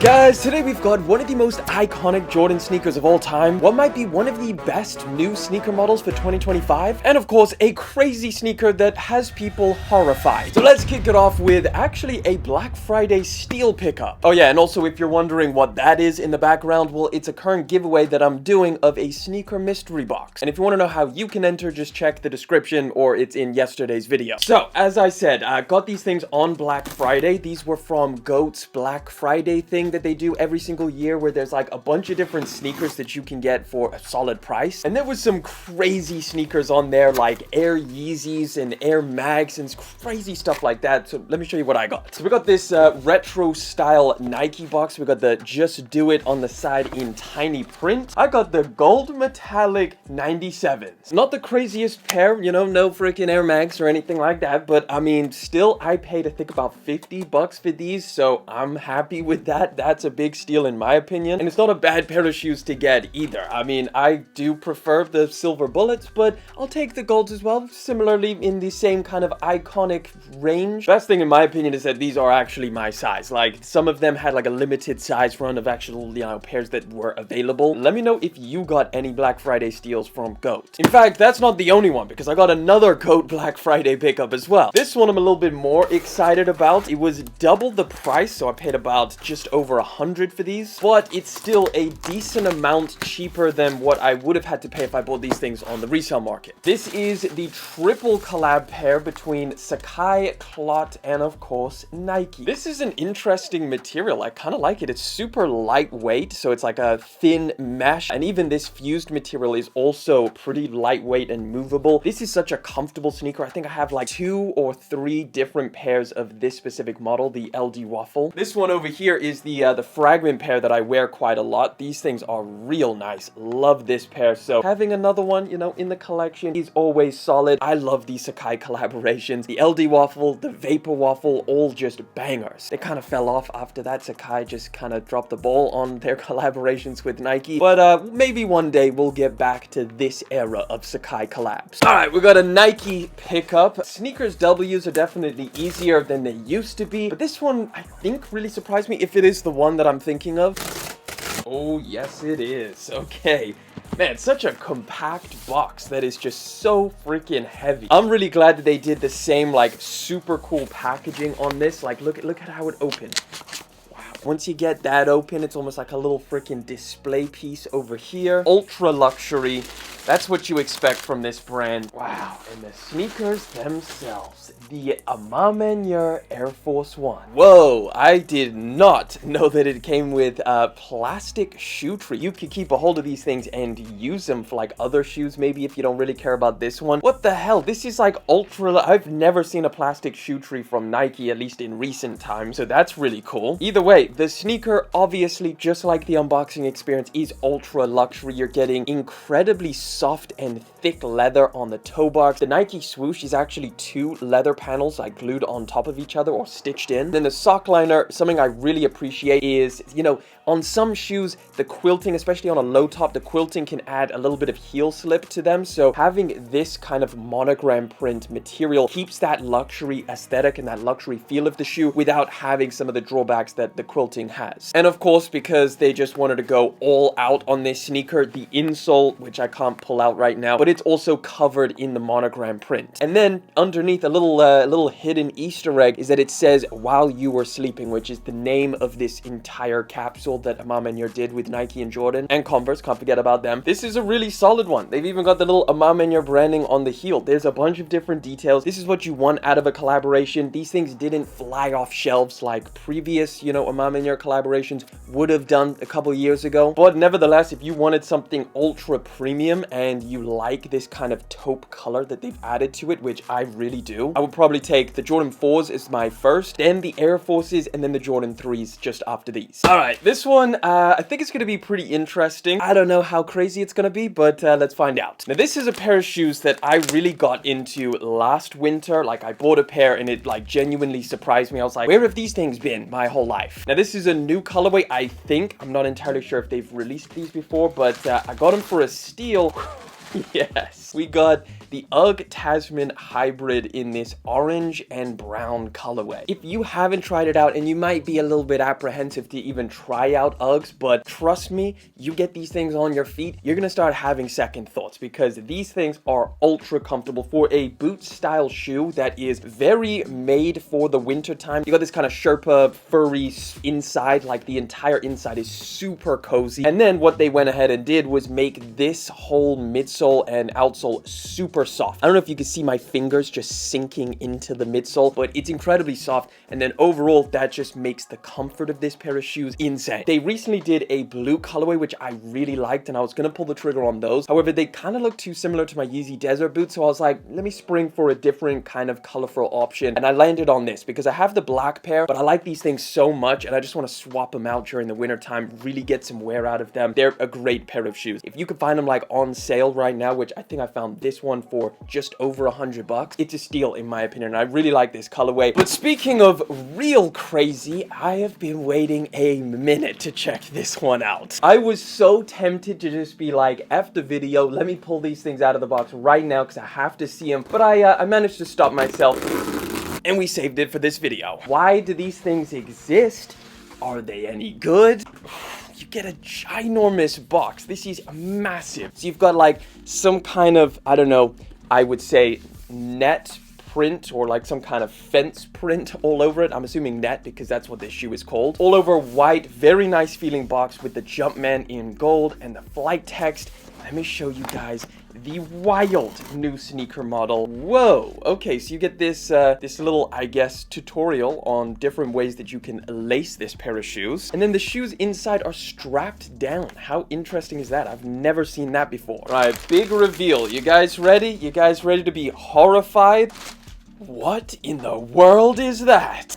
Guys, today we've got one of the most iconic Jordan sneakers of all time, what might be one of the best new sneaker models for 2025, and of course a crazy sneaker that has people horrified. So let's kick it off with actually a Black Friday steal pickup. Oh yeah, and also if you're wondering what that is in the background, well, it's a current giveaway that I'm doing of a sneaker mystery box. And if you want to know how you can enter, just check the description or it's in yesterday's video. So as I said, I got these things on Black Friday. These were from GOAT's Black Friday thing that they do every single year, where there's like a bunch of different sneakers that you can get for a solid price. And there was some crazy sneakers on there, like Air Yeezys and Air Mags and crazy stuff like that. So let me show you what I got. So we got this retro style Nike box. We got the Just Do It on the side in tiny print. I got the gold metallic 97s. Not the craziest pair, you know, no freaking Air Mags or anything like that, but I mean, still I paid I think about 50 bucks for these, so I'm happy with that. That's a big steal in my opinion, and it's not a bad pair of shoes to get either. I mean, I do prefer the silver bullets, but I'll take the golds as well, similarly in the same kind of iconic range. Best thing in my opinion is that these are actually my size. Like, some of them had like a limited size run of actual, you know, pairs that were available. Let me know if you got any Black Friday steals from GOAT. In fact, that's not the only one, because I got another GOAT Black Friday pickup as well. This one I'm a little bit more excited about. It was double the price, so I paid about just over 100 for these, but it's still a decent amount cheaper than what I would have had to pay if I bought these things on the resale market. This is the triple collab pair between Sacai, Clot, and of course Nike. This is an interesting material. I kind of like it. It's super lightweight, so it's like a thin mesh, and even this fused material is also pretty lightweight and movable. This is such a comfortable sneaker. I think I have like 2 or 3 different pairs of this specific model, the LD Waffle. This one over here is the fragment pair that I wear quite a lot. These things are real nice. Love this pair. So having another one, you know, in the collection is always solid. I love these Sacai collaborations. The LD Waffle, the Vapor Waffle, all just bangers. They kind of fell off after that. Sacai just kind of dropped the ball on their collaborations with Nike. But maybe one day we'll get back to this era of Sacai collabs. All right, we got a Nike pickup. Sneakers W's are definitely easier than they used to be, but this one I think really surprised me, if it is the one that I'm thinking of. Oh yes it is. Okay, man, such a compact box that is just so freaking heavy. I'm really glad that they did the same like super cool packaging on this. Like, look at how it opened. Once you get that open, it's almost like a little freaking display piece over here. Ultra luxury. That's what you expect from this brand. Wow. And the sneakers themselves. The A Ma Maniere Air Force One. Whoa, I did not know that it came with a plastic shoe tree. You could keep a hold of these things and use them for like other shoes, maybe, if you don't really care about this one. What the hell? This is like ultra... I've never seen a plastic shoe tree from Nike, at least in recent times, so that's really cool. Either way, the sneaker, obviously, just like the unboxing experience, is ultra luxury. You're getting incredibly soft and thick leather on the toe box. The Nike swoosh is actually 2 leather panels like glued on top of each other or stitched in. Then the sock liner, something I really appreciate is, you know, on some shoes, the quilting, especially on a low top, the quilting can add a little bit of heel slip to them. So having this kind of monogram print material keeps that luxury aesthetic and that luxury feel of the shoe without having some of the drawbacks that the quilting has. And of course, because they just wanted to go all out on this sneaker, the insole, which I can't pull out right now, but it's also covered in the monogram print. And then underneath, a little hidden Easter egg is that it says "while you were sleeping," which is the name of this entire capsule that A Ma Maniere did with Nike and Jordan and Converse. Can't forget about them. This is a really solid one. They've even got the little A Ma Maniere branding on the heel. There's a bunch of different details. This is what you want out of a collaboration. These things didn't fly off shelves like previous, you know, A Ma Maniere collaborations would have done a couple years ago. But nevertheless, if you wanted something ultra premium and you like this kind of taupe color that they've added to it, which I really do, I would probably take the Jordan 4s as my first, then the Air Forces, and then the Jordan 3s just after these. All right, this one, I think it's going to be pretty interesting. I don't know how crazy it's going to be, but let's find out. Now, this is a pair of shoes that I really got into last winter. Like, I bought a pair and it like genuinely surprised me. I was like, where have these things been my whole life? Now, this is a new colorway, I think. I'm not entirely sure if they've released these before, but I got them for a steal. Yes, we got the Ugg Tasman hybrid in this orange and brown colorway. If you haven't tried it out, and you might be a little bit apprehensive to even try out Uggs, but trust me, you get these things on your feet, you're gonna start having second thoughts, because these things are ultra comfortable for a boot style shoe that is very made for the winter time. You got this kind of Sherpa furry inside, like the entire inside is super cozy. And then what they went ahead and did was make this whole midsole and outsole super soft. I don't know if you can see my fingers just sinking into the midsole, but it's incredibly soft. And then overall, that just makes the comfort of this pair of shoes insane. They recently did a blue colorway, which I really liked, and I was gonna pull the trigger on those. However, they kind of look too similar to my Yeezy Desert boots, so I was like, let me spring for a different kind of colorful option. And I landed on this because I have the black pair, but I like these things so much, and I just want to swap them out during the winter time, really get some wear out of them. They're a great pair of shoes. If you could find them like on sale right now, which I think I found this one for just over $100, it's a steal in my opinion. I really like this colorway. But speaking of real crazy, I have been waiting a minute to check this one out. I was so tempted to just be like, F the video, let me pull these things out of the box right now because I have to see them. But I managed to stop myself, and we saved it for this video. Why do these things exist? Are they any good? You get a ginormous box. This is massive. So you've got like some kind of, I don't know, I would say net print or like some kind of fence print all over it. I'm assuming net because that's what this shoe is called. All over white, very nice feeling box with the Jumpman in gold and the flight text. Let me show you guys the wild new sneaker model. Whoa. Okay, so you get this this little, I guess, tutorial on different ways that you can lace this pair of shoes. And then the shoes inside are strapped down. How interesting is that? I've never seen that before. Right, big reveal. You guys ready? You guys ready to be horrified? What in the world is that?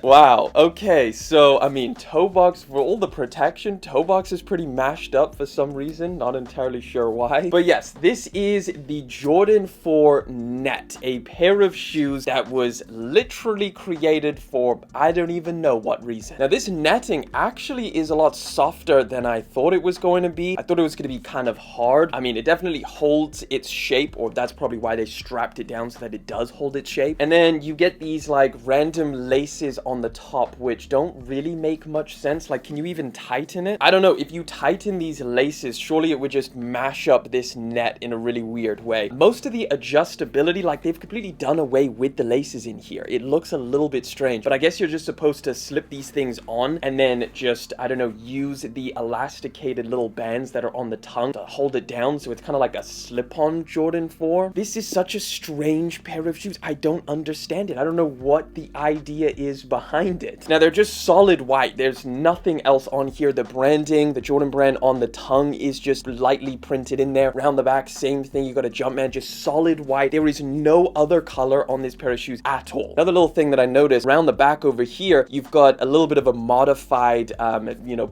Wow, okay, so I mean, toe box, for all the protection, toe box is pretty mashed up for some reason, not entirely sure why. But yes, this is the Jordan 4 Net, a pair of shoes that was literally created for I don't even know what reason. Now this netting actually is a lot softer than I thought it was going to be. I thought it was going to be kind of hard. I mean, it definitely holds its shape, or that's probably why they strapped it down so that it does hold its shape. And then you get these like random laces on the top, which don't really make much sense. Like, can you even tighten it? I don't know. If you tighten these laces, surely it would just mash up this net in a really weird way. Most of the adjustability, like they've completely done away with the laces in here. It looks a little bit strange, but I guess you're just supposed to slip these things on and then just, I don't know, use the elasticated little bands that are on the tongue to hold it down. So it's kind of like a slip-on Jordan 4. This is such a strange pair of shoes. I don't understand it. I don't know what the idea is behind it. Now they're just solid white. There's nothing else on here. The branding, the Jordan brand on the tongue is just lightly printed in there. Around the back, same thing. You got a Jumpman, just solid white. There is no other color on this pair of shoes at all. Another little thing that I noticed around the back over here, you've got a little bit of a modified,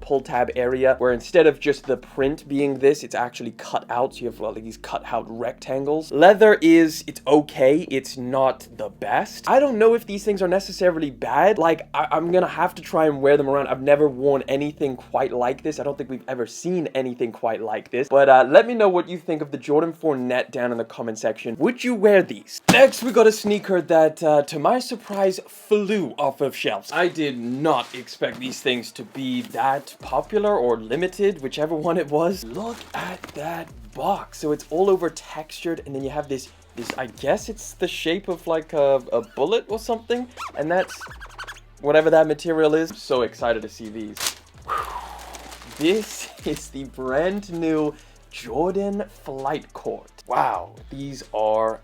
pull tab area where instead of just the print being this, it's actually cut out. So you have like these cut out rectangles. Leather is, it's okay. It's not the best. I don't know if these things are necessarily bad. Like, I'm gonna have to try and wear them around. I've never worn anything quite like this. I don't think we've ever seen anything quite like this. But let me know what you think of the Jordan 4 Net down in the comment section. Would you wear these? Next, we got a sneaker that, to my surprise, flew off of shelves. I did not expect these things to be that popular or limited, whichever one it was. Look at that box. So it's all over textured, and then you have this, I guess it's the shape of like a bullet or something, and that's whatever that material is. I'm so excited to see these. This is the brand new Jordan Flight Court. Wow, these are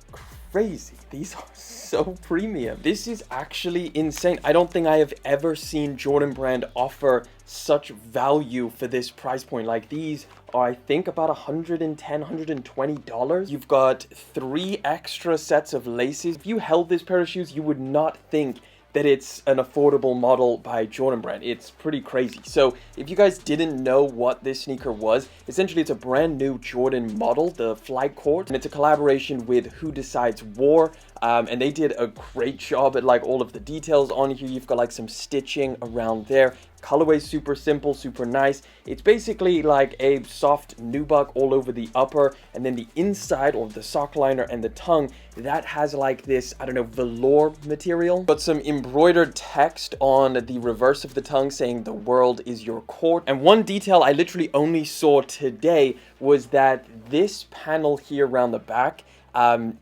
crazy. These are so premium. This is actually insane. I don't think I have ever seen Jordan brand offer such value for this price point. Like, these are, I think, about $110, $120. You've got 3 extra sets of laces. If you held this pair of shoes, you would not think that it's an affordable model by Jordan brand. It's pretty crazy. So if you guys didn't know what this sneaker was, essentially it's a brand new Jordan model, the Flight Court, and it's a collaboration with Who Decides War. and they did a great job at like all of the details on here. You've got like some stitching around there. Colorway super simple, super nice. It's basically like a soft nubuck all over the upper, and then the inside, or the sock liner and the tongue, that has like this, I don't know, velour material. But some embroidered text on the reverse of the tongue saying the world is your court. And one detail I literally only saw today was that this panel here around the back,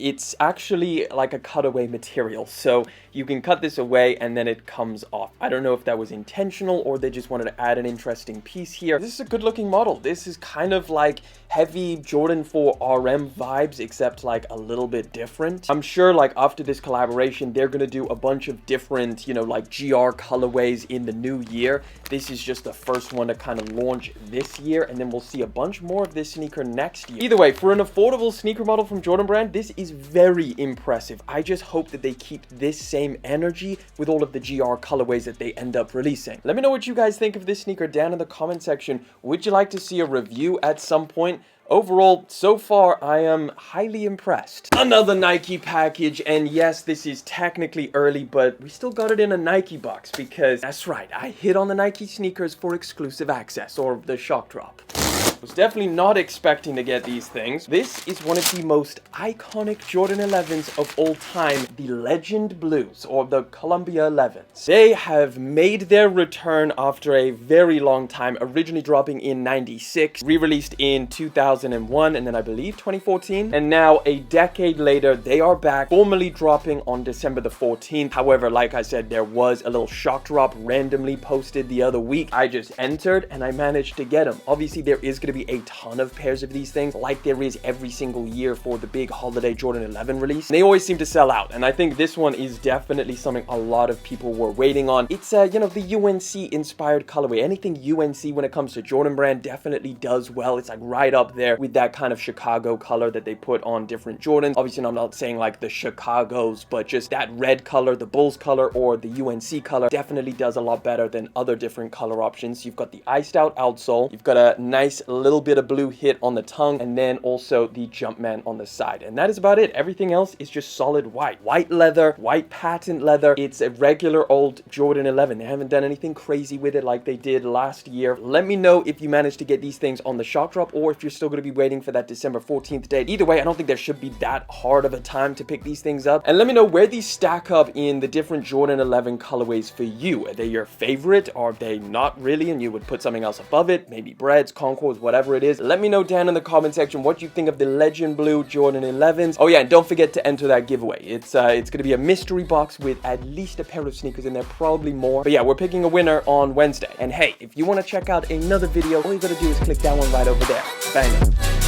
it's actually like a cutaway material, so you can cut this away and then it comes off. I don't know if that was intentional or they just wanted to add an interesting piece here. This is a good looking model. This is kind of like heavy Jordan 4 RM vibes, except like a little bit different. I'm sure like after this collaboration, they're gonna do a bunch of different, you know, like GR colorways in the new year. This is just the first one to kind of launch this year, and then we'll see a bunch more of this sneaker next year. Either way, for an affordable sneaker model from Jordan Brand, this is very impressive. I just hope that they keep this same energy with all of the GR colorways that they end up releasing. Let me know what you guys think of this sneaker down in the comment section. Would you like to see a review at some point? Overall, so far, I am highly impressed. Another Nike package, and yes, this is technically early, but we still got it in a Nike box because, that's right, I hit on the Nike sneakers for exclusive access, or the shock drop. Was definitely not expecting to get these things. This is one of the most iconic Jordan 11s of all time, the Legend Blues, or the Columbia 11s. They have made their return after a very long time, originally dropping in 96, re-released in 2001, and then I believe 2014. And now, a decade later, they are back, formally dropping on December the 14th. However, like I said, there was a little shock drop randomly posted the other week. I just entered, and I managed to get them. Obviously, there is going to be a ton of pairs of these things, like there is every single year for the big holiday Jordan 11 release. And they always seem to sell out, and I think this one is definitely something a lot of people were waiting on. It's you know, the UNC inspired colorway. Anything UNC when it comes to Jordan Brand definitely does well. It's like right up there with that kind of Chicago color that they put on different Jordans. Obviously, I'm not saying like the Chicago's, but just that red color, the Bulls color, or the UNC color definitely does a lot better than other different color options. You've got the iced out outsole, you've got a nice little bit of blue hit on the tongue, and then also the Jumpman on the side, and that is about it. Everything else is just solid white leather, white patent leather. It's a regular old Jordan 11. They haven't done anything crazy with it like they did last year. Let me know if you managed to get these things on the shock drop, or if you're still going to be waiting for that December 14th date. Either way, I don't think there should be that hard of a time to pick these things up. And let me know where these stack up in the different Jordan 11 colorways for you. Are they your favorite? Are they not really, and you would put something else above it? Maybe Breads, Concords, whatever it is. Let me know down in the comment section what you think of the Legend Blue Jordan 11s. Oh yeah, and don't forget to enter that giveaway. It's going to be a mystery box with at least a pair of sneakers in there, probably more. But yeah, we're picking a winner on Wednesday. And hey, if you want to check out another video, all you got to do is click that one right over there. Bang.